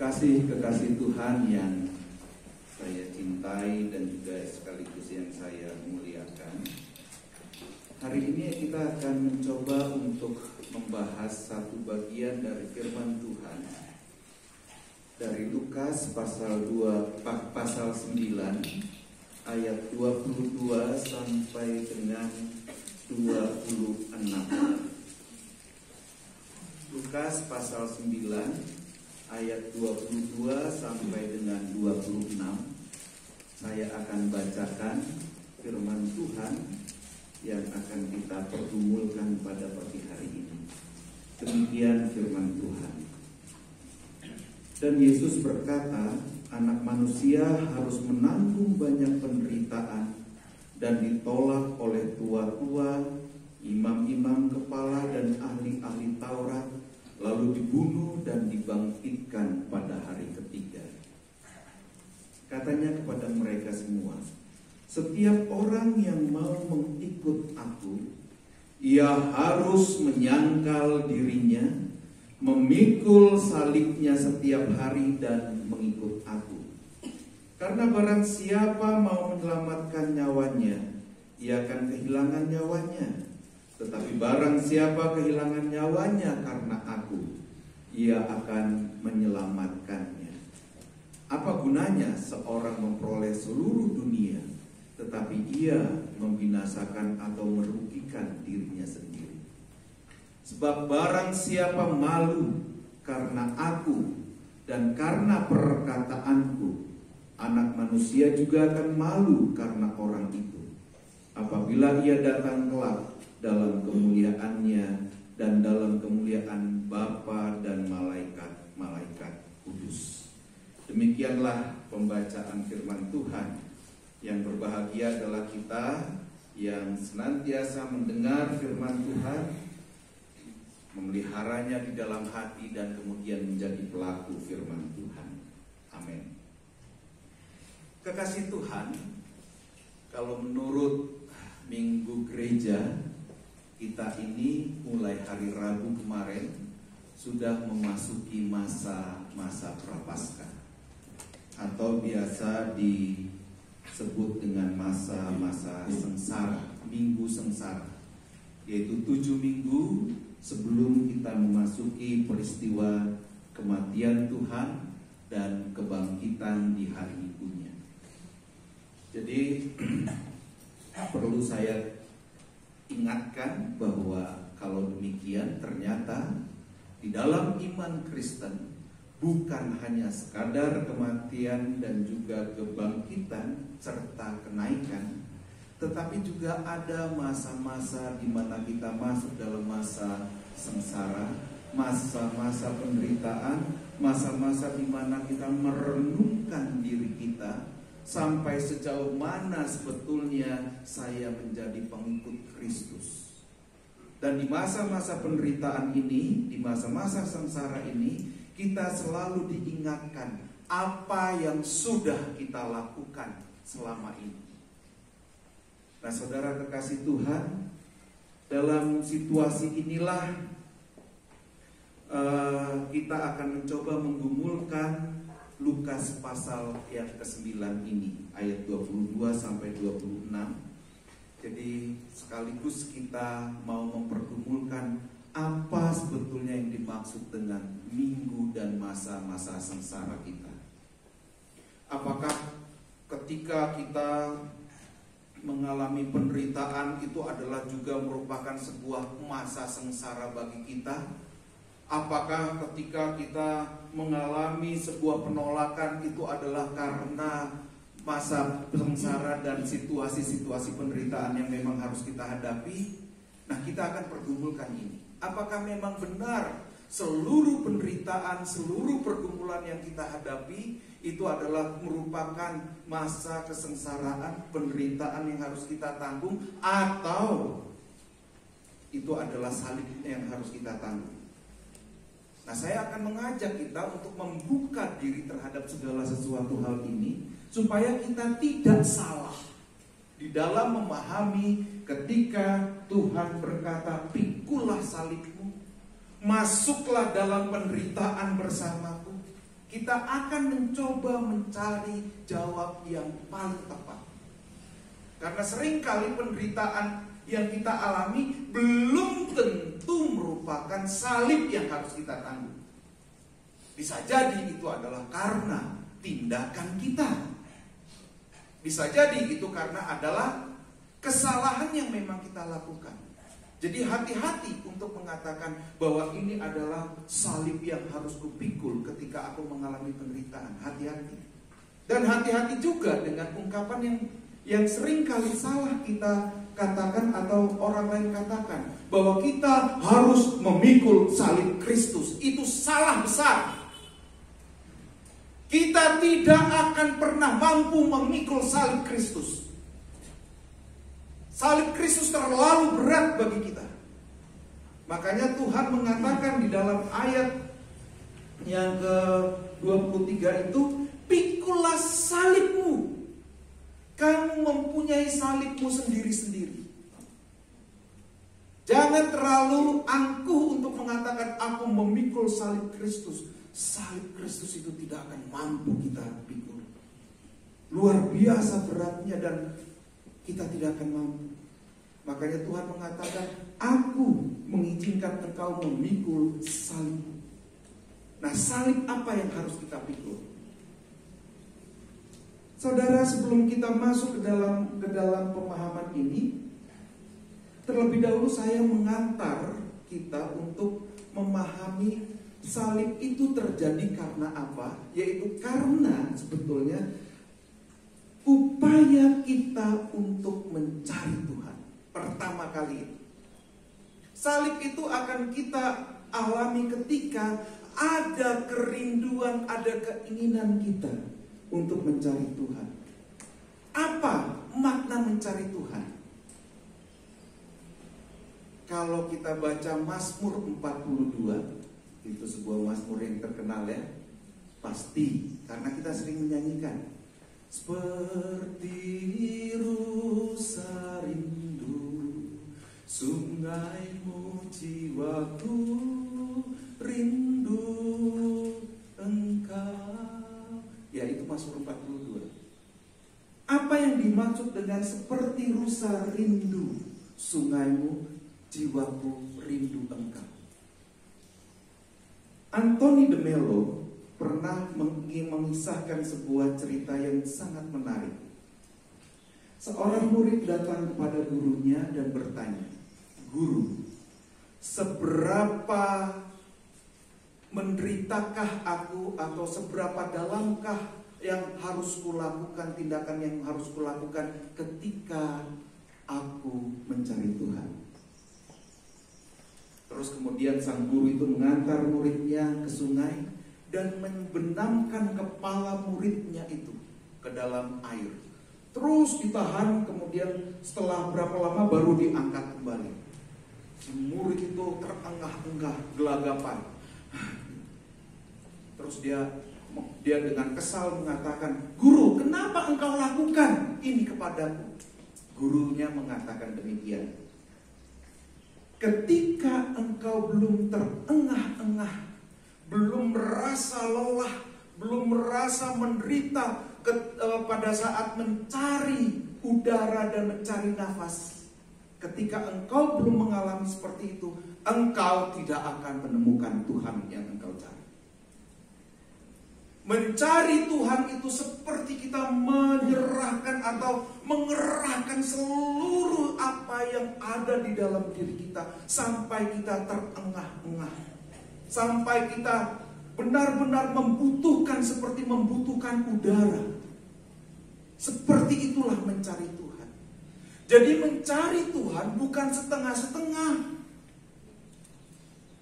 Kekasih Tuhan yang saya cintai dan juga sekaligus yang saya muliakan. Hari ini kita akan mencoba untuk membahas satu bagian dari firman Tuhan dari Lukas pasal 9 ayat 22 sampai dengan 26. Lukas pasal 9 ayat 22 sampai dengan 26. Saya akan bacakan firman Tuhan yang akan kita pergumulkan pada pagi hari ini. Demikian firman Tuhan. Dan Yesus berkata, Anak manusia harus menanggung banyak penderitaan dan ditolak oleh tua-tua, imam-imam kepala dan ahli-ahli Taurat, lalu dibunuh dan dibangkitkan pada hari ketiga. Katanya kepada mereka semua, setiap orang yang mau mengikut aku, ia harus menyangkal dirinya, memikul salibnya setiap hari dan mengikut aku. Karena barang siapa mau menyelamatkan nyawanya, ia akan kehilangan nyawanya. Tetapi barang siapa kehilangan nyawanya karena aku, ia akan menyelamatkannya. Apa gunanya seorang memperoleh seluruh dunia, tetapi ia membinasakan atau merugikan dirinya sendiri? Sebab barang siapa malu karena aku dan karena perkataanku, Anak manusia juga akan malu karena orang itu, apabila ia datang kelak dalam kemuliaannya dan dalam kemuliaan Bapa dan malaikat-malaikat kudus. Demikianlah pembacaan firman Tuhan. Yang berbahagia adalah kita yang senantiasa mendengar firman Tuhan, memeliharanya di dalam hati dan kemudian menjadi pelaku firman Tuhan. Amin. Kekasih Tuhan, kalau menurut Minggu Gereja, kita ini mulai hari Rabu kemarin sudah memasuki masa Prapaskah, atau biasa disebut dengan masa sengsara, Minggu Sengsara, yaitu 7 minggu sebelum kita memasuki peristiwa kematian Tuhan dan kebangkitan di hari ibunya. Jadi perlu saya ingatkan bahwa kalau demikian ternyata di dalam iman Kristen bukan hanya sekadar kematian dan juga kebangkitan serta kenaikan, tetapi juga ada masa-masa di mana kita masuk dalam masa sengsara, masa-masa penderitaan, masa-masa di mana kita merenungkan diri kita sampai sejauh mana sebetulnya saya menjadi pengikut Kristus. Dan di masa-masa penderitaan ini, di masa-masa sengsara ini, kita selalu diingatkan apa yang sudah kita lakukan selama ini. Nah, saudara kekasih Tuhan, dalam situasi inilah kita akan mencoba menggumulkan Lukas pasal yang ke-9 ini, ayat 22 sampai 26. Jadi sekaligus kita mau mempergumulkan apa sebetulnya yang dimaksud dengan minggu dan masa-masa sengsara kita. Apakah ketika kita mengalami penderitaan itu adalah juga merupakan sebuah masa sengsara bagi kita? Apakah ketika kita mengalami sebuah penolakan itu adalah karena masa sengsara dan situasi-situasi penderitaan yang memang harus kita hadapi? Nah, kita akan pergumulkan ini. Apakah memang benar seluruh penderitaan, seluruh pergumulan yang kita hadapi itu adalah merupakan masa kesengsaraan, penderitaan yang harus kita tanggung, atau itu adalah salib yang harus kita tanggung? Nah, saya akan mengajak kita untuk membuka diri terhadap segala sesuatu hal ini, supaya kita tidak salah di dalam memahami ketika Tuhan berkata, pikulah salibmu, masuklah dalam penderitaan bersamaku. kita akan mencoba mencari jawab yang paling tepat. Karena seringkali penderitaan yang kita alami belum tentu merupakan salib yang harus kita tanggung. Bisa jadi itu adalah karena tindakan kita. Bisa jadi itu karena adalah kesalahan yang memang kita lakukan. Jadi hati-hati untuk mengatakan bahwa ini adalah salib yang harus kupikul ketika aku mengalami penderitaan. Hati-hati. Dan hati-hati juga dengan ungkapan yang sering kali salah kita katakan atau orang lain katakan, bahwa kita harus memikul salib Kristus. Itu salah besar. Kita tidak akan pernah mampu memikul salib Kristus. Salib Kristus terlalu berat bagi kita. Makanya Tuhan mengatakan di dalam ayat yang ke-23 itu, pikulah salibmu. Kamu mempunyai salibmu sendiri-sendiri. Jangan terlalu angkuh untuk mengatakan aku memikul salib Kristus. Salib Kristus itu tidak akan mampu kita pikul. Luar biasa beratnya dan kita tidak akan mampu. Makanya Tuhan mengatakan, aku mengizinkan engkau memikul salib. Nah, salib apa yang harus kita pikul? Saudara, sebelum kita masuk ke dalam pemahaman ini, terlebih dahulu saya mengantar kita untuk memahami salib itu terjadi karena apa? Yaitu karena sebetulnya upaya kita untuk mencari Tuhan. Pertama kali itu, salib itu akan kita alami ketika ada kerinduan, ada keinginan kita untuk mencari Tuhan. Apa makna mencari Tuhan? Kalau kita baca Mazmur 42, itu sebuah Mazmur yang terkenal ya, pasti karena kita sering menyanyikan. Seperti rusa rindu, sungaimu jiwaku rindu engkau. Ya, itu Mazmur 42. Apa yang dimaksud dengan seperti rusa rindu, sungaimu jiwaku rindu engkau? Anthony de Mello pernah mengisahkan sebuah cerita yang sangat menarik. Seorang murid datang kepada gurunya dan bertanya, "Guru, seberapa menderitakah aku, atau seberapa dalamkah yang harus kulakukan, tindakan yang harus kulakukan ketika aku mencari Tuhan?" Terus kemudian sang guru itu mengantar muridnya ke sungai dan membenamkan kepala muridnya itu ke dalam air. Terus ditahan, kemudian setelah berapa lama baru diangkat kembali. Si murid itu terengah-engah, gelagapan. Terus dia dengan kesal mengatakan, "Guru, kenapa engkau lakukan ini kepadaku?" Gurunya mengatakan demikian, "Ketika engkau belum terengah-engah, belum merasa lelah, belum merasa menderita pada saat mencari udara dan mencari nafas, ketika engkau belum mengalami seperti itu, engkau tidak akan menemukan Tuhan yang engkau cari." Mencari Tuhan itu seperti kita menyerahkan atau mengerahkan seluruh apa yang ada di dalam diri kita sampai kita terengah-engah, sampai kita benar-benar membutuhkan seperti membutuhkan udara. Seperti itulah mencari Tuhan. Jadi mencari Tuhan bukan setengah-setengah.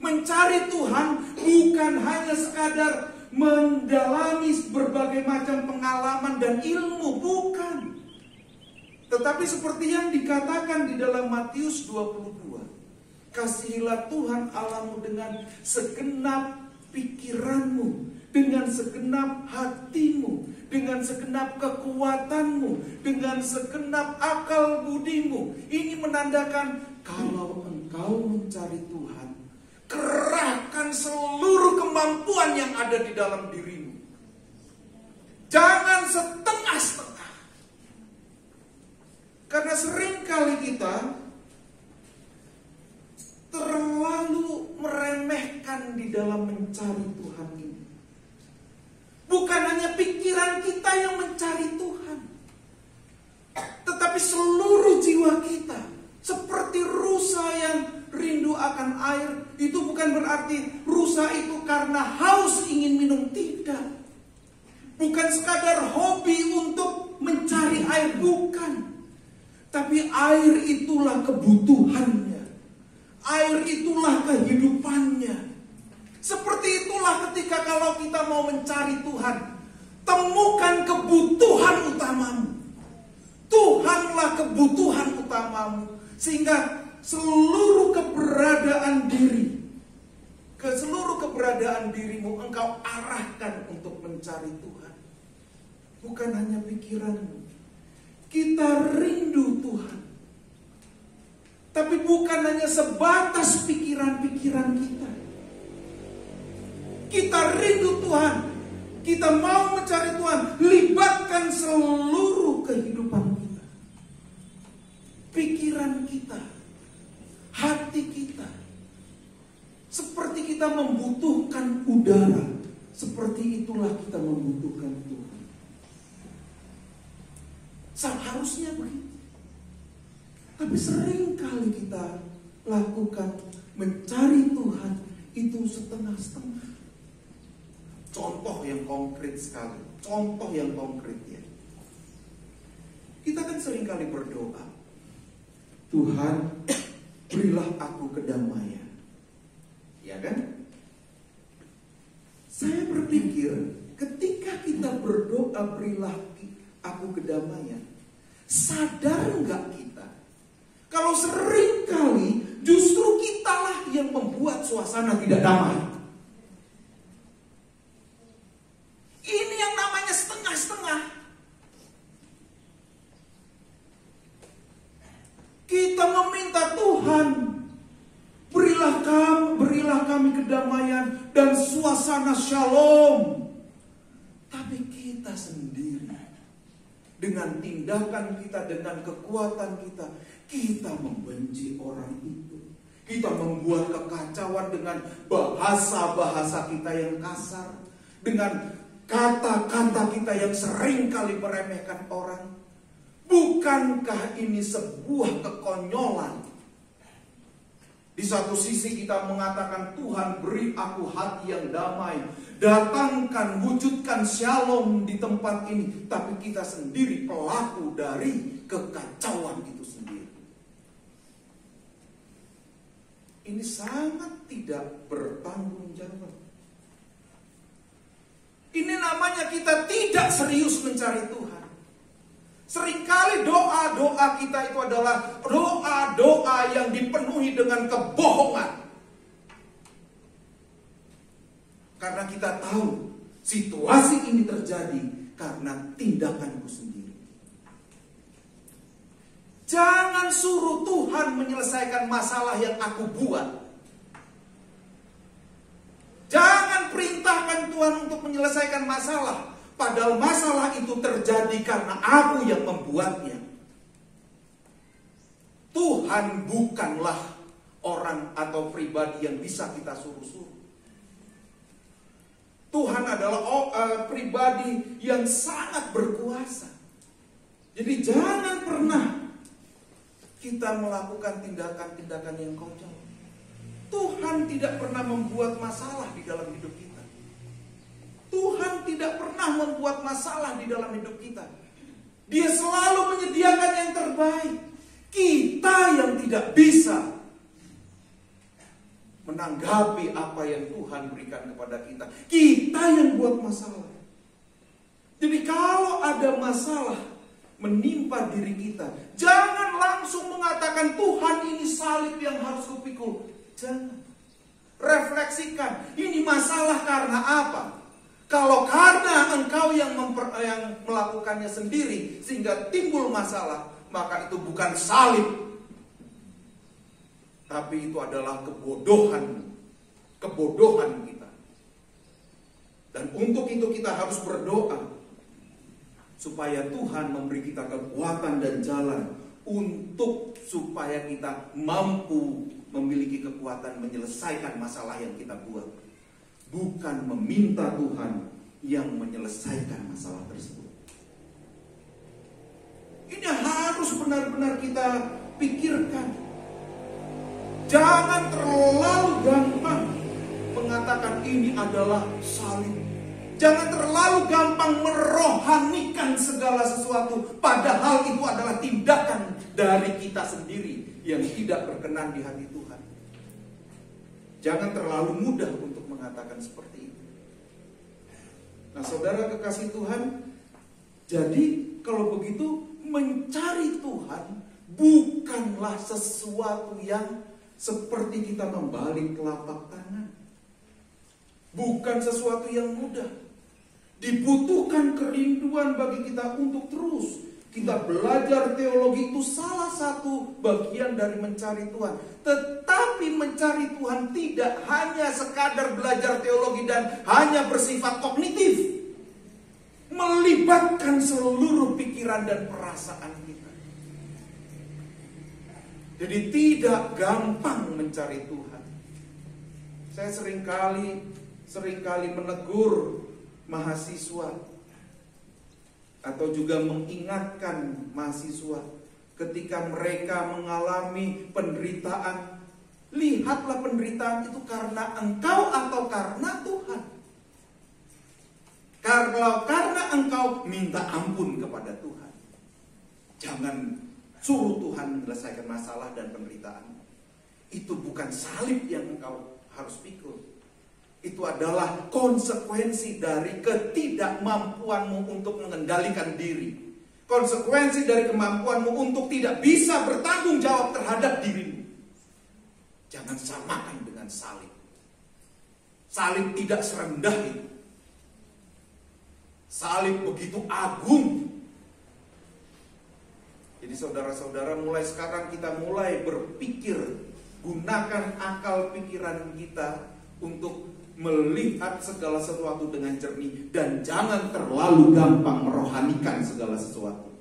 Mencari Tuhan bukan hanya sekadar mendalami berbagai macam pengalaman dan ilmu, bukan. Tetapi seperti yang dikatakan di dalam Matius 22, "Kasihilah Tuhan Allahmu dengan segenap pikiranmu, dengan segenap hatimu, dengan segenap kekuatanmu, dengan segenap akal budimu." Ini menandakan kalau engkau mencari Tuhan, kerahkan seluruh kemampuan yang ada di dalam dirimu. Jangan setengah-setengah. Karena seringkali kita terlalu meremehkan di dalam mencari Tuhan ini. Bukan hanya pikiran kita yang mencari Tuhan, tetapi seluruh jiwa kita. Seperti rusa yang rindu akan air. Itu bukan berarti rusa itu karena haus ingin minum, tidak. Bukan sekadar hobi untuk mencari air, bukan. Tapi air itulah kebutuhannya. Air itulah kehidupannya. Seperti itulah ketika kalau kita mau mencari Tuhan, temukan kebutuhan utamamu. Tuhanlah kebutuhan utamamu. Sehingga seluruh keberadaan dirimu engkau arahkan untuk mencari Tuhan. Bukan hanya pikiranmu. Kita rindu Tuhan. Tapi bukan hanya sebatas pikiran-pikiran kita. Kita rindu Tuhan. Kita mau mencari Tuhan. Libatkan seluruh kehidupan kita. Pikiran kita. Hati kita. Seperti kita membutuhkan udara. Seperti itulah kita membutuhkan Tuhan. Seharusnya begitu. Tapi seringkali kita lakukan mencari Tuhan itu setengah-setengah. Contoh yang konkret sekali. Contoh yang konkret ya. Kita kan seringkali berdoa, Tuhan, berilah aku kedamaian. Ya kan? Saya berpikir ketika kita berdoa berilah aku kedamaian, sadar enggak kita kalau seringkali justru kitalah yang membuat suasana tidak damai. Ini yang namanya setengah-setengah. Kita meminta Tuhan, berilah kami kedamaian dan suasana shalom. Tapi kita sendiri dengan tindakan kita, dengan kekuatan kita, kita membenci orang itu. Kita membuat kekacauan dengan bahasa-bahasa kita yang kasar, dengan kata-kata kita yang sering kali meremehkan orang. Bukankah ini sebuah kekonyolan? Di satu sisi kita mengatakan, Tuhan beri aku hati yang damai, datangkan, wujudkan shalom di tempat ini. Tapi kita sendiri pelaku dari kekacauan itu sendiri. Ini sangat tidak bertanggung jawab. Ini namanya kita tidak serius mencari Tuhan. Seringkali doa-doa kita itu adalah doa-doa yang dipenuhi dengan kebohongan. Karena kita tahu situasi ini terjadi karena tindakanku sendiri. Jangan suruh Tuhan menyelesaikan masalah yang aku buat. Jangan perintahkan Tuhan untuk menyelesaikan masalah, padahal masalah itu terjadi karena aku yang membuatnya. Tuhan bukanlah orang atau pribadi yang bisa kita suruh-suruh. Tuhan adalah pribadi yang sangat berkuasa. Jadi jangan pernah kita melakukan tindakan-tindakan yang konyol. Tuhan tidak pernah membuat masalah di dalam hidup kita. Tuhan tidak pernah membuat masalah di dalam hidup kita. Dia selalu menyediakan yang terbaik. Kita yang tidak bisa menanggapi apa yang Tuhan berikan kepada kita. Kita yang buat masalah. Jadi kalau ada masalah menimpa diri kita, jangan langsung mengatakan Tuhan ini salib yang harus kupikul. Jangan. Refleksikan, ini masalah karena apa? Kalau karena engkau yang melakukannya sendiri sehingga timbul masalah, maka itu bukan salib, tapi itu adalah kebodohan kita. Dan untuk itu kita harus berdoa, supaya Tuhan memberi kita kekuatan dan jalan untuk supaya kita mampu memiliki kekuatan menyelesaikan masalah yang kita buat. Bukan meminta Tuhan yang menyelesaikan masalah tersebut. Ini harus benar-benar kita pikirkan. Jangan terlalu gampang mengatakan ini adalah salib. Jangan terlalu gampang merohanikan segala sesuatu, padahal itu adalah tindakan dari kita sendiri yang tidak berkenan di hati Tuhan. Jangan terlalu mudah untuk mengatakan seperti itu. Nah, saudara kekasih Tuhan, jadi kalau begitu mencari Tuhan bukanlah sesuatu yang seperti kita membalik telapak tangan. Bukan sesuatu yang mudah. Dibutuhkan kerinduan bagi kita untuk terus kita belajar teologi. Itu salah satu bagian dari mencari Tuhan. Tetapi mencari Tuhan tidak hanya sekadar belajar teologi dan hanya bersifat kognitif. Melibatkan seluruh pikiran dan perasaan kita. Jadi tidak gampang mencari Tuhan. Saya seringkali menegur mahasiswa atau juga mengingatkan mahasiswa ketika mereka mengalami penderitaan. Lihatlah penderitaan itu karena engkau atau karena Tuhan. Kalau karena engkau, minta ampun kepada Tuhan. Jangan suruh Tuhan menyelesaikan masalah dan penderitaan. Itu bukan salib yang engkau harus pikul. Itu adalah konsekuensi dari ketidakmampuanmu untuk mengendalikan diri. Konsekuensi dari kemampuanmu untuk tidak bisa bertanggung jawab terhadap dirimu. Jangan samakan dengan salib. Salib tidak serendah itu. Salib begitu agung. Jadi saudara-saudara, mulai sekarang kita mulai berpikir, gunakan akal pikiran kita untuk melihat segala sesuatu dengan jernih dan jangan terlalu gampang merohanikan segala sesuatu.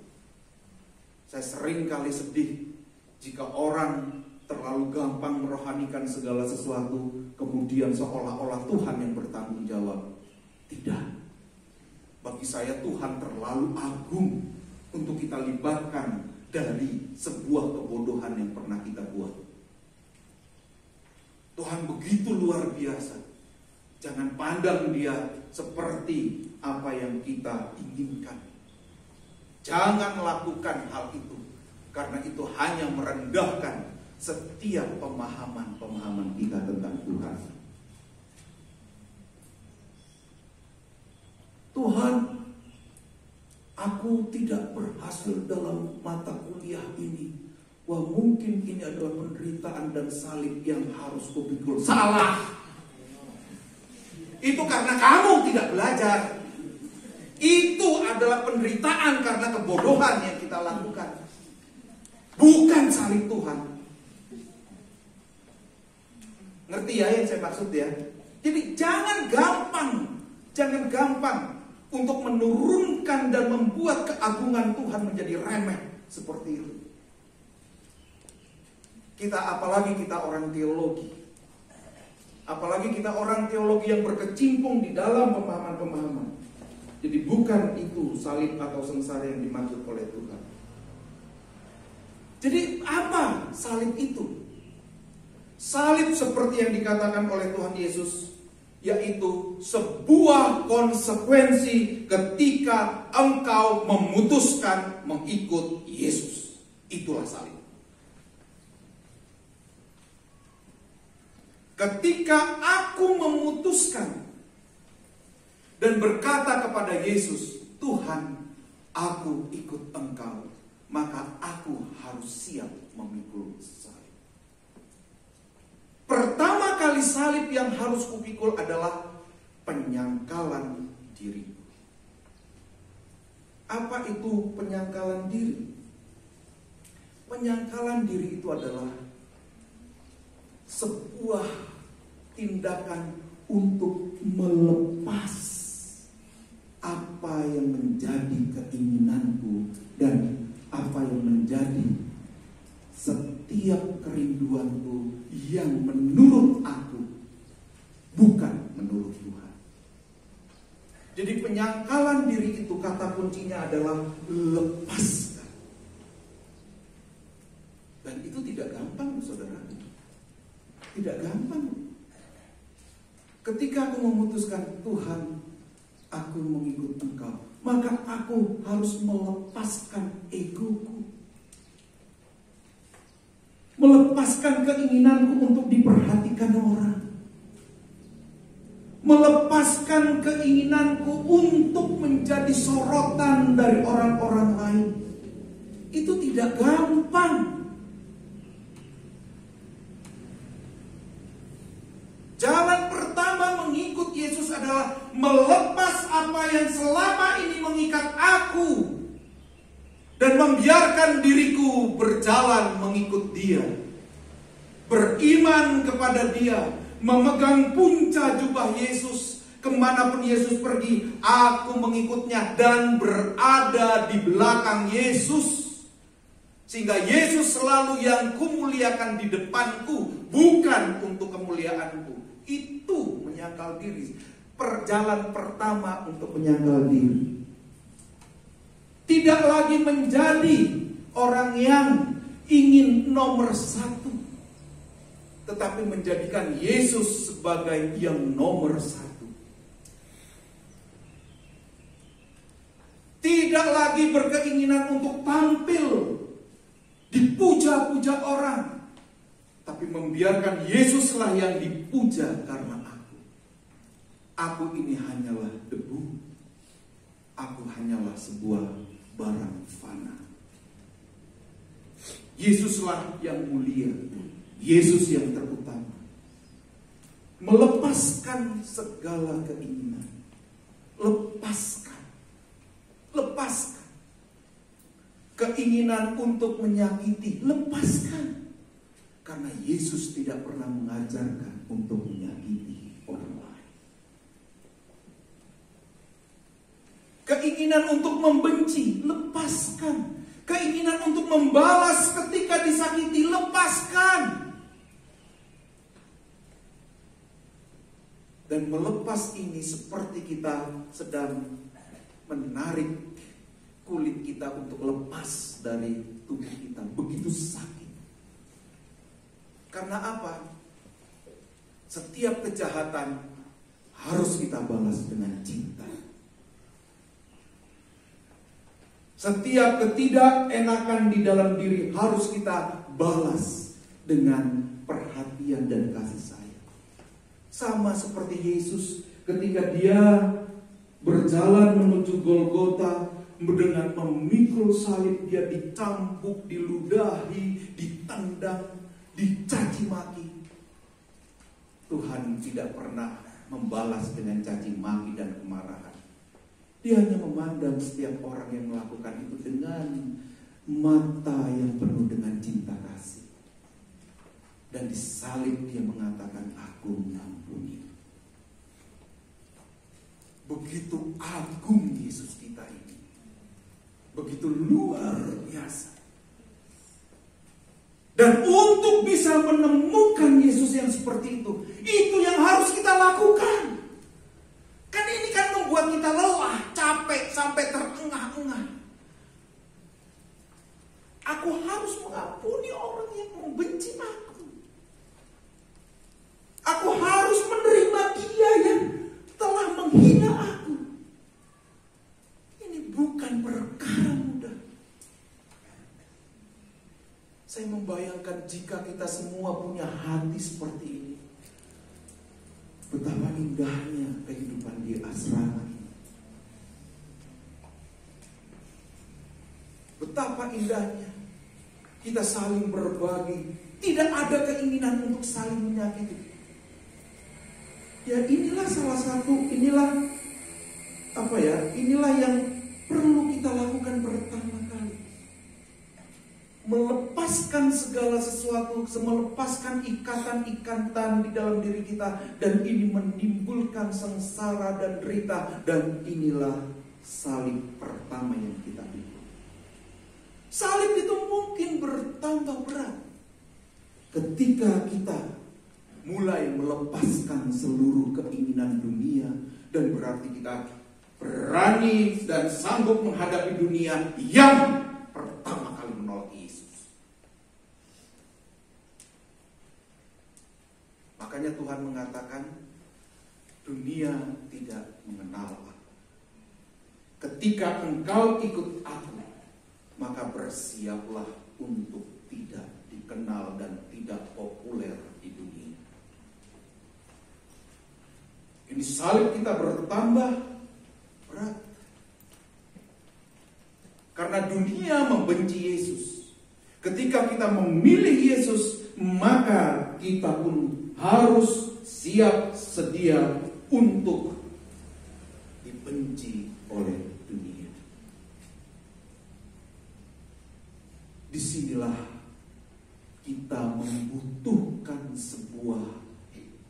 Saya sering kali sedih jika orang terlalu gampang merohanikan segala sesuatu, kemudian seolah-olah Tuhan yang bertanggung jawab. Tidak. Bagi saya Tuhan terlalu agung untuk kita libatkan dari sebuah kebodohan yang pernah kita buat. Tuhan begitu luar biasa. Jangan pandang dia seperti apa yang kita inginkan. Jangan lakukan hal itu, karena itu hanya merendahkan setiap pemahaman kita tentang Tuhan. Tuhan, aku tidak berhasil dalam mata kuliah ini. Wah, mungkin ini adalah penderitaan dan salib yang harus kupikul. Salah! Itu karena kamu tidak belajar. Itu adalah penderitaan karena kebodohan yang kita lakukan. Bukan salib Tuhan. Ngerti ya yang saya maksud ya? Jadi jangan gampang untuk menurunkan dan membuat keagungan Tuhan menjadi remeh seperti itu. Apalagi kita orang teologi. Apalagi kita orang teologi yang berkecimpung di dalam pemahaman-pemahaman. Jadi bukan itu salib atau sengsara yang dimaksud oleh Tuhan. Jadi apa salib itu? Salib seperti yang dikatakan oleh Tuhan Yesus, yaitu sebuah konsekuensi ketika engkau memutuskan mengikut Yesus. Itulah salib. Ketika aku memutuskan dan berkata kepada Yesus, Tuhan, aku ikut engkau, maka aku harus siap memikul salib. Pertama kali salib yang harus kupikul adalah penyangkalan diri. Apa itu penyangkalan diri? Penyangkalan diri itu adalah sebuah tindakan untuk melepas apa yang menjadi keinginan yang menurut aku, bukan menurut Tuhan. Jadi penyangkalan diri itu kata kuncinya adalah lepaskan. Dan itu tidak gampang, saudara. Tidak gampang. Ketika aku memutuskan, Tuhan, aku mengikut Engkau, maka aku harus melepaskan egoku, melepaskan keinginanku untuk diperhatikan orang, melepaskan keinginanku untuk menjadi sorotan dari orang-orang lain. Itu tidak gampang. Jalan pertama mengikut Yesus adalah melepas apa yang selama ini mengikat aku dan membiarkan diriku berjalan mengikut Dia, beriman kepada Dia, memegang punca jubah Yesus. Kemanapun Yesus pergi, aku mengikutnya dan berada di belakang Yesus. Sehingga Yesus selalu yang kumuliakan di depanku, bukan untuk kemuliaanku. Itu menyangkal diri. Perjalanan pertama untuk menyangkal diri. Tidak lagi menjadi orang yang ingin nomor satu, tetapi menjadikan Yesus sebagai yang nomor satu. Tidak lagi berkeinginan untuk tampil, dipuja-puja orang, tapi membiarkan Yesuslah yang dipuja karena aku. Aku ini hanyalah debu. Aku hanyalah sebuah barang fana. Yesuslah yang mulia. Yesus yang terutama. Melepaskan segala keinginan. Lepaskan. Lepaskan. Keinginan untuk menyakiti. Lepaskan. Karena Yesus tidak pernah mengajarkan untuk menyakiti orang lain. Keinginan untuk membenci, lepaskan. Keinginan untuk membalas ketika disakiti, lepaskan. Dan melepas ini seperti kita sedang menarik kulit kita untuk lepas dari tubuh kita. Begitu sakit. Karena apa? Setiap kejahatan harus kita balas dengan cinta. Setiap ketidakenakan di dalam diri harus kita balas dengan perhatian dan kasih sayang. Sama seperti Yesus ketika Dia berjalan menuju Golgota, dengan memikul salib Dia dicambuk, diludahi, ditendang, dicaci maki. Tuhan tidak pernah membalas dengan caci maki dan kemarahan. Dia hanya memandang setiap orang yang melakukan itu dengan mata yang penuh dengan cinta kasih. Dan di salib Dia mengatakan, aku mengampuni. Begitu agung Yesus kita ini. Begitu luar biasa. Dan untuk bisa menemukan Yesus yang seperti itu yang harus kita lakukan. Kan ini kan membuat kita lelah, capek, sampai terengah-engah. Aku harus mengampuni orang yang membenci aku. Aku harus menerima dia yang telah menghina aku. Ini bukan perkara mudah. Saya membayangkan jika kita semua punya hati seperti ini, betapa indahnya kehidupan di asrama ini. Betapa indahnya kita saling berbagi. Tidak ada keinginan untuk saling menyakiti. Ya inilah salah satu, inilah yang perlu kita lakukan pertama kali. Melepaskan segala sesuatu, melepaskan ikatan-ikatan di dalam diri kita, dan ini menimbulkan sengsara dan derita, dan inilah salib pertama yang kita pikul. Salib itu mungkin bertambah berat ketika kita mulai melepaskan seluruh keinginan dunia, dan berarti kita berani dan sanggup menghadapi dunia yang pertama kali menolak Yesus. Makanya Tuhan mengatakan, dunia tidak mengenal aku. Ketika engkau ikut aku, maka bersiaplah untuk tidak dikenal dan tidak populer di dunia. Ini salib kita bertambah berat. Karena dunia membenci Yesus. Ketika kita memilih Yesus, maka kita pun harus siap sedia untuk dibenci oleh dunia. Disinilah kita membutuhkan sebuah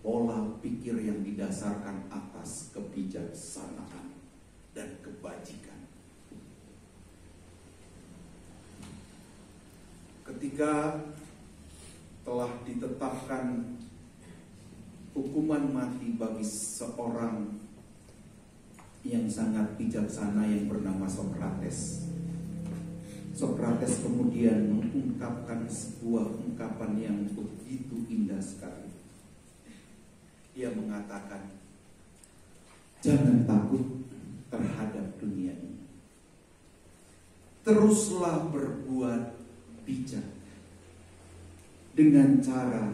pola pikir yang didasarkan atas kebijaksanaan dan kebajikan. Ketika telah ditetapkan hukuman mati bagi seorang yang sangat bijaksana yang bernama Sokrates, Sokrates kemudian mengungkapkan sebuah ungkapan yang begitu indah sekali. Dia mengatakan, jangan takut terhadap dunia ini. Teruslah berbuat bijak dengan cara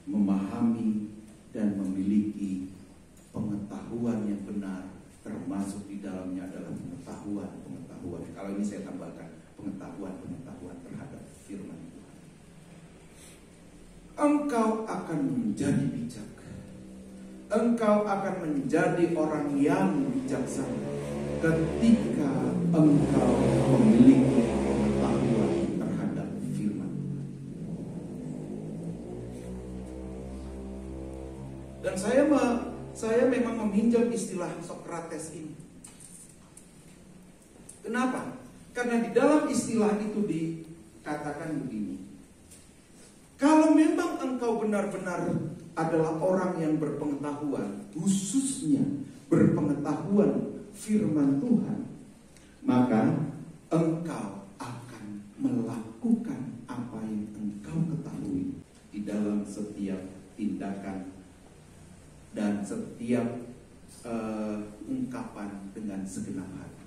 memahami dan memiliki pengetahuan yang benar, termasuk di dalamnya adalah pengetahuan. Kalau ini saya tambahkan, pengetahuan terhadap firman Tuhan. Engkau akan menjadi bijak. Engkau akan menjadi orang yang bijaksana ketika engkau memiliki pengetahuan terhadap firman Tuhan. Dan saya memang meminjam istilah Sokrates ini. Kenapa? Karena di dalam istilah itu dikatakan begini. Kalau memang engkau benar-benar adalah orang yang berpengetahuan, khususnya berpengetahuan firman Tuhan, maka engkau akan melakukan apa yang engkau ketahui di dalam setiap tindakan dan setiap ungkapan dengan segenap hati.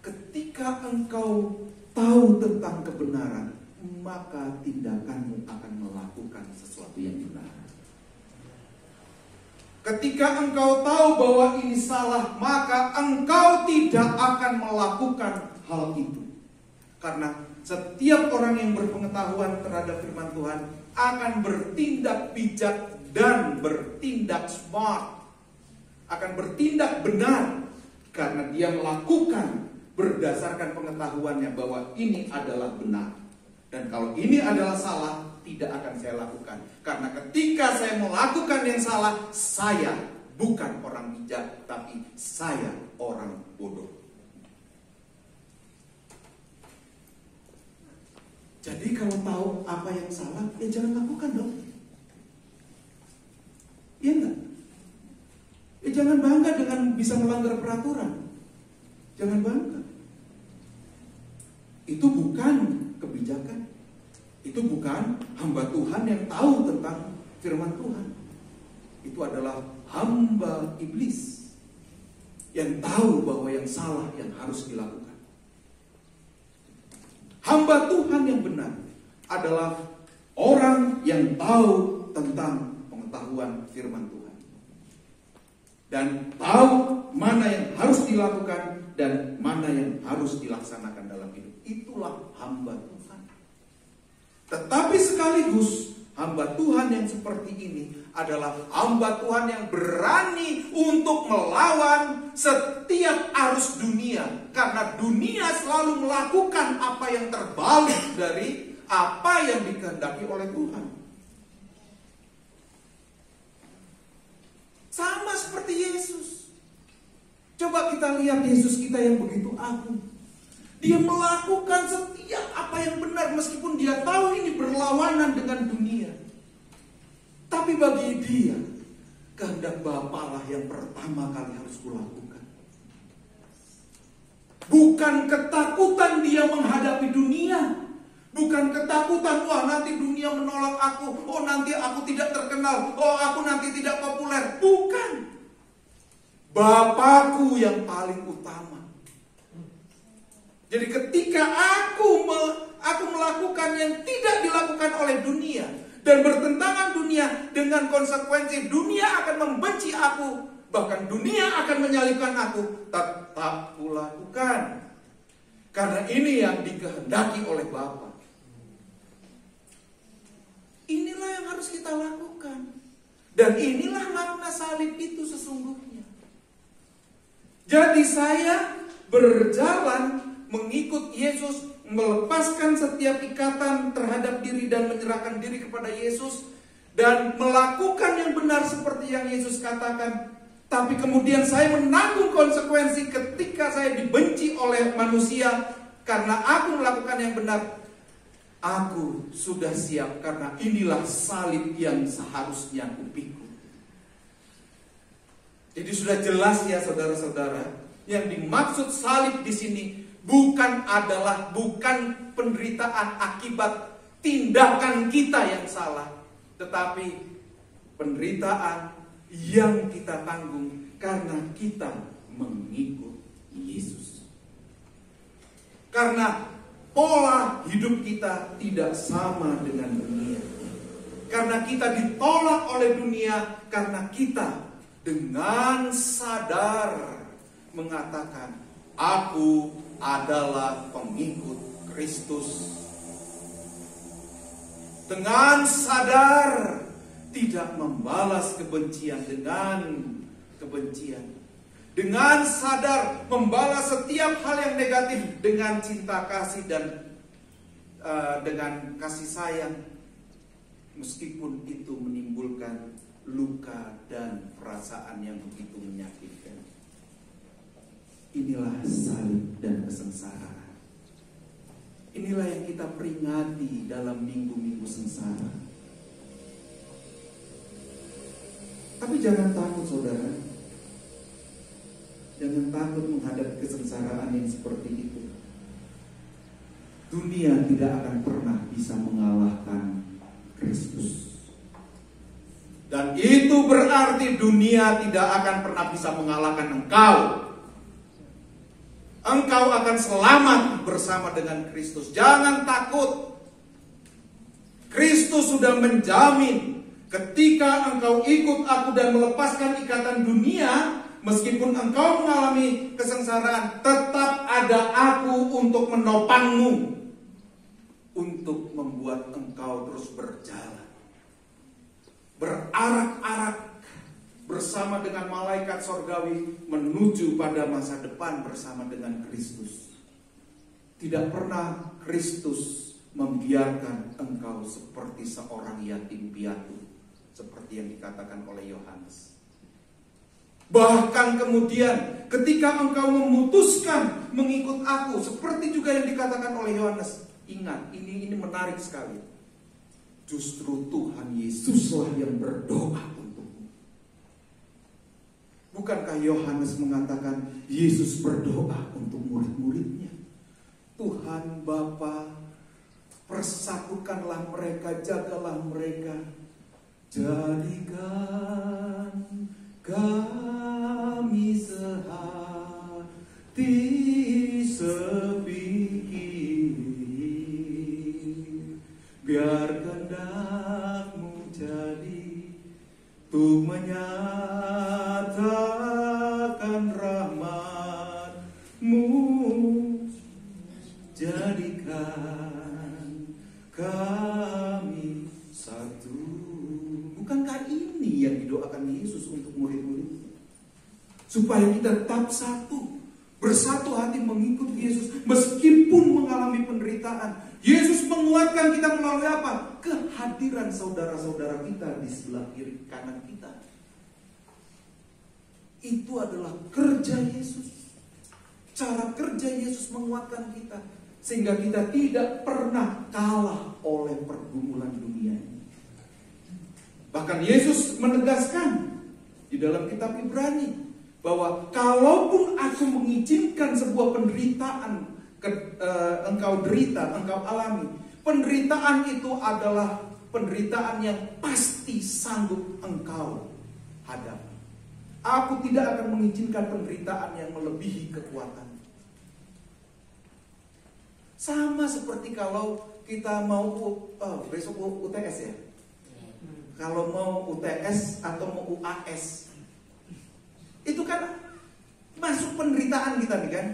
Ketika engkau tahu tentang kebenaran, maka tindakanmu akan melakukan sesuatu yang benar. Ketika engkau tahu bahwa ini salah, maka engkau tidak akan melakukan hal itu. Karena setiap orang yang berpengetahuan terhadap firman Tuhan akan bertindak bijak dan bertindak smart, akan bertindak benar, karena dia melakukan berdasarkan pengetahuannya bahwa ini adalah benar. Dan kalau ini adalah salah, tidak akan saya lakukan. Karena ketika saya melakukan yang salah, saya bukan orang bijak, tapi saya orang bodoh. Jadi kalau tahu apa yang salah, ya jangan lakukan dong. Iya enggak? Ya jangan bangga dengan bisa melanggar peraturan. Jangan bangga. Itu bukan kebijakan. Itu bukan hamba Tuhan yang tahu tentang firman Tuhan. Itu adalah hamba iblis yang tahu bahwa yang salah yang harus dilakukan. Hamba Tuhan yang benar adalah orang yang tahu tentang pengetahuan firman Tuhan dan tahu mana yang harus dilakukan dan mana yang harus dilaksanakan dalam hidup. Itulah hamba Tuhan. Tetapi sekaligus hamba Tuhan yang seperti ini adalah hamba Tuhan yang berani untuk melawan setiap arus dunia. Karena dunia selalu melakukan apa yang terbalik dari apa yang dikehendaki oleh Tuhan. Sama seperti Yesus. Coba kita lihat Yesus kita yang begitu agung. Dia melakukan setiap apa yang benar meskipun dia tahu ini berlawanan dengan dunia. Tapi bagi dia, kehendak Bapa lah yang pertama kali harus kulakukan. Bukan ketakutan dia menghadapi dunia. Bukan ketakutan, wah nanti dunia menolak aku, oh nanti aku tidak terkenal, oh aku nanti tidak populer. Bukan. Bapakku yang paling utama. Jadi ketika aku melakukan yang tidak dilakukan oleh dunia dan bertentangan dunia dengan konsekuensi dunia akan membenci aku, bahkan dunia akan menyalibkan aku, tetap kulakukan. Karena ini yang dikehendaki oleh Bapa. Inilah yang harus kita lakukan. Dan inilah makna salib itu sesungguhnya. Jadi saya berjalan mengikut Yesus, melepaskan setiap ikatan terhadap diri dan menyerahkan diri kepada Yesus, dan melakukan yang benar seperti yang Yesus katakan. Tapi kemudian saya menanggung konsekuensi ketika saya dibenci oleh manusia karena aku melakukan yang benar. Aku sudah siap karena inilah salib yang seharusnya kupikul. Jadi sudah jelas ya saudara-saudara, yang dimaksud salib di sini bukan penderitaan akibat tindakan kita yang salah, tetapi penderitaan yang kita tanggung karena kita mengikut Yesus. Karena pola hidup kita tidak sama dengan dunia. Karena kita ditolak oleh dunia, karena kita dengan sadar mengatakan, aku adalah pengikut Kristus. Dengan sadar tidak membalas kebencian dengan kebencian. Dengan sadar membalas setiap hal yang negatif dengan cinta kasih dan dengan kasih sayang. Meskipun itu menimbulkan luka dan perasaan yang begitu menyakitkan. Inilah salib dan kesengsaraan. Inilah yang kita peringati dalam minggu-minggu sengsara. Tapi jangan takut saudara. Jangan takut menghadapi kesengsaraan yang seperti itu. Dunia tidak akan pernah bisa mengalahkan Kristus. Dan itu berarti dunia tidak akan pernah bisa mengalahkan engkau. Engkau akan selamat bersama dengan Kristus. Jangan takut. Kristus sudah menjamin ketika engkau ikut aku dan melepaskan ikatan dunia, meskipun engkau mengalami kesengsaraan, tetap ada aku untuk menopangmu, untuk membuat engkau terus berjalan, berarak-arak bersama dengan malaikat sorgawi menuju pada masa depan bersama dengan Kristus. Tidak pernah Kristus membiarkan engkau seperti seorang yatim piatu, seperti yang dikatakan oleh Yohanes. Bahkan kemudian ketika engkau memutuskan mengikut aku, seperti juga yang dikatakan oleh Yohanes, ingat, ini menarik sekali. Justru Tuhan Yesuslah yang berdoa untukmu. Bukankah Yohanes mengatakan Yesus berdoa untuk murid-muridnya? Tuhan Bapa, persatukanlah mereka, jagalah mereka, jadikan kami sehati sepikir, biar kehendak-Mu jadi untuk menyatakan rahmat-Mu. Jadikan kami satu. Bukankah ini yang didoakan Yesus untuk murid-muridnya? Supaya kita tetap satu, bersatu hati mengikut Yesus meskipun mengalami penderitaan. Yesus menguatkan kita melalui apa? Kehadiran saudara-saudara kita di sebelah kiri kanan kita. Itu adalah kerja Yesus. Cara kerja Yesus menguatkan kita sehingga kita tidak pernah kalah oleh pergumulan dunia ini. Bahkan Yesus menegaskan di dalam kitab Ibrani bahwa kalaupun aku mengizinkan sebuah penderitaan engkau derita, engkau alami, penderitaan itu adalah penderitaan yang pasti sanggup engkau hadapi. Aku tidak akan mengizinkan penderitaan yang melebihi kekuatan. Sama seperti kalau kita mau besok UTS ya. Kalau mau UTS atau mau UAS, itu kan masuk penderitaan kita nih kan.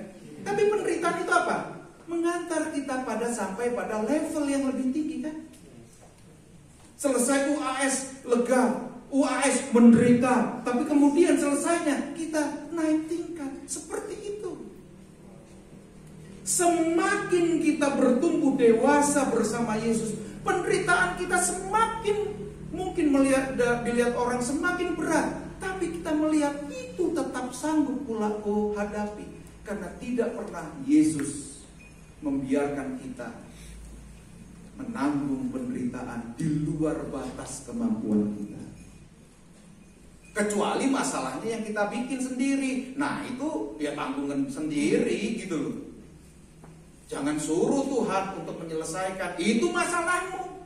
Tapi penderitaan itu apa? Mengantar kita sampai pada level yang lebih tinggi kan. Selesai UAS lega, UAS menderita, tapi kemudian selesainya kita naik tingkat. Seperti itu. Semakin kita bertumbuh dewasa bersama Yesus, penderitaan kita semakin mungkin dilihat orang semakin berat, tapi kita melihat itu tetap sanggup pula hadapi, karena tidak pernah Yesus membiarkan kita menanggung penderitaan di luar batas kemampuan kita. Kecuali masalahnya yang kita bikin sendiri. Nah itu ya tanggungan sendiri gitu loh. Jangan suruh Tuhan untuk menyelesaikan. Itu masalahmu.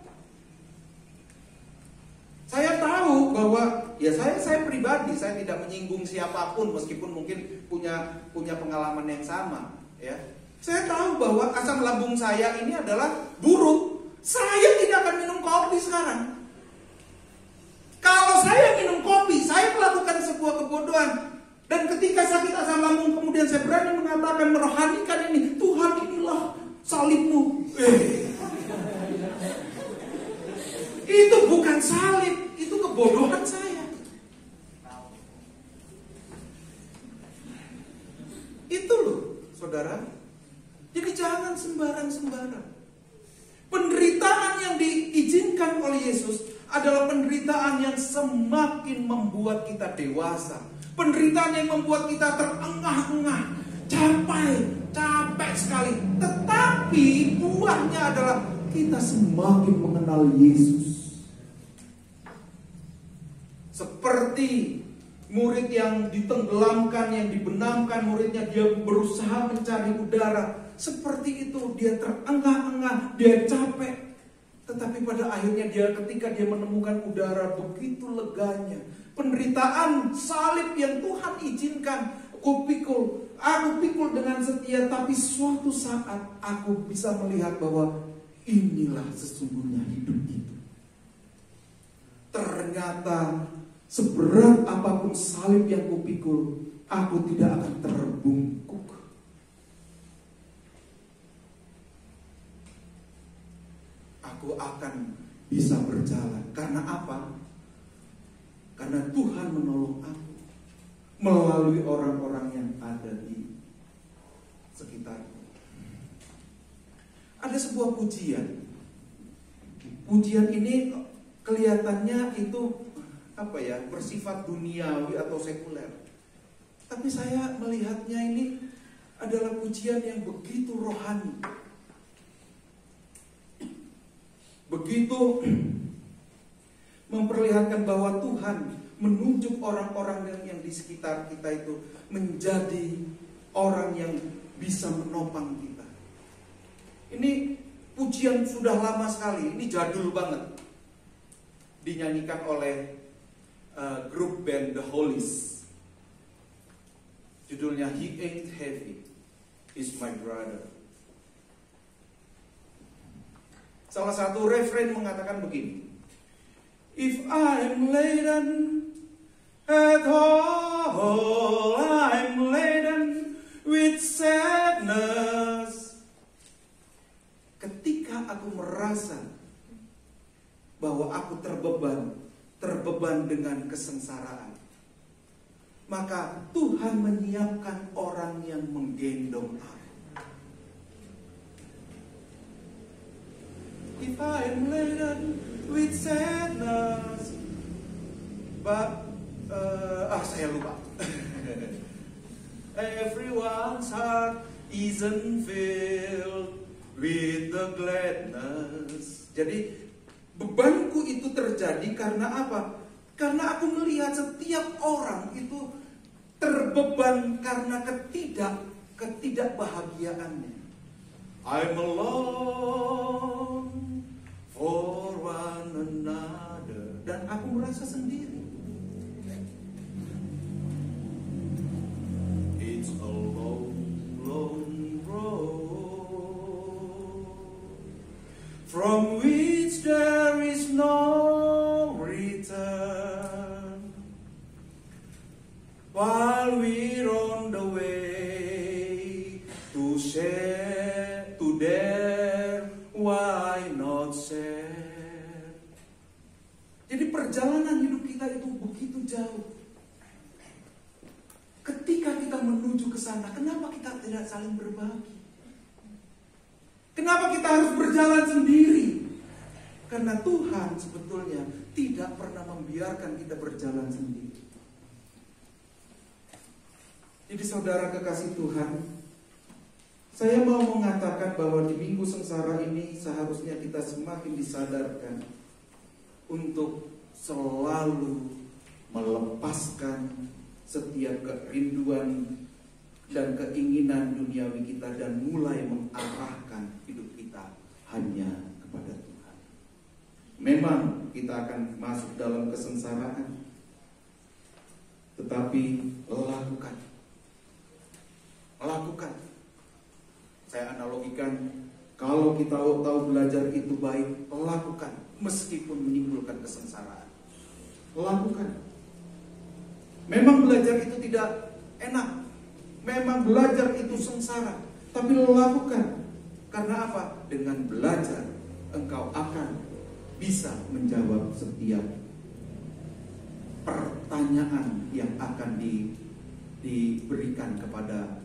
Saya tahu bahwa ya saya pribadi, saya tidak menyinggung siapapun meskipun mungkin punya pengalaman yang sama, ya. Saya tahu bahwa asam lambung saya ini adalah buruk. Saya tidak akan minum kopi sekarang. Kalau saya minum kopi, saya melakukan sebuah kebodohan. Dan ketika sakit asam lambung kemudian saya berani mengatakan, merohanikan ini, Tuhan inilah salibmu. Itu bukan salib, itu kebodohan saya. Itu loh, saudara. Jadi jangan sembarang-sembarang. Penderitaan yang diizinkan oleh Yesus adalah penderitaan yang semakin membuat kita dewasa. Penderitaan yang membuat kita terengah-engah, capek sekali. Tetapi buahnya adalah kita semakin mengenal Yesus. Seperti murid yang ditenggelamkan, yang dibenamkan muridnya, dia berusaha mencari udara. Seperti itu, dia terengah-engah, dia capek. Tetapi pada akhirnya ketika dia menemukan udara, begitu leganya. Penderitaan salib yang Tuhan izinkan, aku pikul dengan setia. Tapi suatu saat aku bisa melihat bahwa inilah sesungguhnya hidup itu. Ternyata seberat apapun salib yang kupikul, aku tidak akan terbungkuk. Aku akan bisa berjalan. Karena apa? Karena Tuhan menolong aku melalui orang-orang yang ada di sekitarku. Ada sebuah pujian. Pujian ini kelihatannya itu bersifat duniawi atau sekuler. Tapi saya melihatnya ini adalah pujian yang begitu rohani. Begitu memperlihatkan bahwa Tuhan menunjuk orang-orang yang di sekitar kita itu menjadi orang yang bisa menopang kita. Ini pujian sudah lama sekali, ini jadul banget. Dinyanyikan oleh grup band The Hollies. Judulnya He Ain't Heavy, Is My Brother. Salah satu refrain mengatakan begini. If I'm laden at all, I'm laden with sadness. Ketika aku merasa bahwa aku terbeban dengan kesengsaraan, maka Tuhan menyiapkan orang yang menggendong aku. If I'm laden with sadness, saya lupa. Everyone's heart isn't filled with the gladness. Jadi Bebanku itu terjadi karena apa? Karena aku melihat setiap orang itu terbeban karena ketidakbahagiaannya. I'm alone for one another. Dan aku merasa sendiri. It's a long, long road from which there is no return. While we're on the way to share, to dare, why not share? Jadi perjalanan hidup kita itu begitu jauh. Ketika kita menuju ke sana, kenapa kita tidak saling berbagi? Kenapa kita harus berjalan sendiri? Karena Tuhan sebetulnya tidak pernah membiarkan kita berjalan sendiri. Jadi saudara kekasih Tuhan, saya mau mengatakan bahwa di minggu sengsara ini seharusnya kita semakin disadarkan untuk selalu melepaskan setiap kerinduan dan keinginan duniawi kita dan mulai mengarahkan hidup kita hanya kepada Tuhan. Memang kita akan masuk dalam kesengsaraan, tetapi lakukan. Saya analogikan, kalau kita tahu belajar itu baik, lakukan meskipun menimbulkan kesengsaraan. Lakukan. Memang belajar itu tidak enak, memang belajar itu sengsara, tapi lakukan. Karena apa? Dengan belajar engkau akan bisa menjawab setiap pertanyaan yang akan diberikan kepada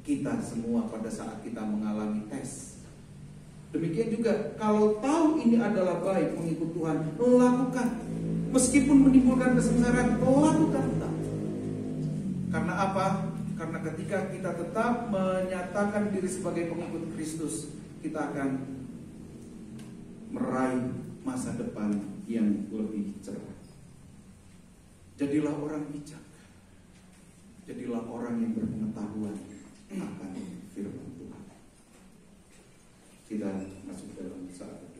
kita semua pada saat kita mengalami tes. Demikian juga kalau tahu ini adalah baik mengikut Tuhan, lakukan. Meskipun menimbulkan kesengsaraan, lakukan tetap. Karena apa? Karena ketika kita tetap menyatakan diri sebagai pengikut Kristus, kita akan meraih masa depan yang lebih cerah. Jadilah orang bijak. Jadilah orang yang berpengetahuan akan firman Tuhan. Kita masuk dalam saat